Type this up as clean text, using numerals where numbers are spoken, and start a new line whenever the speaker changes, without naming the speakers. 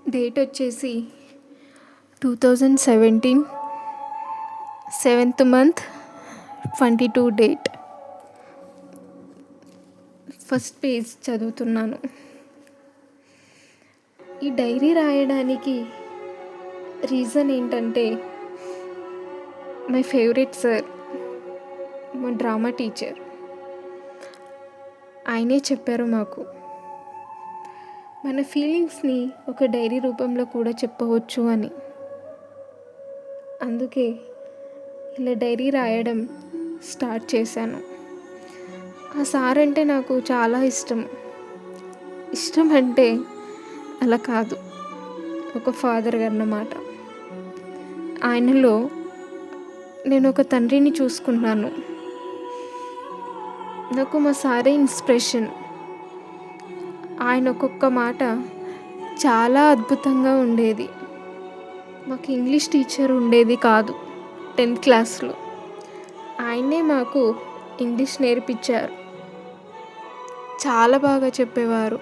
Date వచ్చేసి 2017 7th month 22 date. First page చదువుతున్నాను. ఈ డైరీ రాయడానికి రీజన్ ఏంటంటే, మై ఫేవరెట్ సార్, మా డ్రామా టీచర్, ఆయనే చెప్పారు మాకు మన ఫీలింగ్స్ని ఒక డైరీ రూపంలో కూడా చెప్పవచ్చు అని. అందుకే ఇలా డైరీ రాయడం స్టార్ట్ చేశాను. ఆ సార్ అంటే నాకు చాలా ఇష్టం. ఇష్టం అంటే అలా కాదు, ఒక ఫాదర్ అన్నమాట. ఆయనలో నేను ఒక తండ్రిని చూసుకున్నాను. నాకు మా సారే ఇన్స్పిరేషన్. ఆయన ఒక్కొక్క మాట చాలా అద్భుతంగా ఉండేది. మాకు ఇంగ్లీష్ టీచర్ ఉండేది కాదు 10th క్లాస్లో. ఆయనే మాకు ఇంగ్లీష్ నేర్పించారు. చాలా బాగా చెప్పేవారు.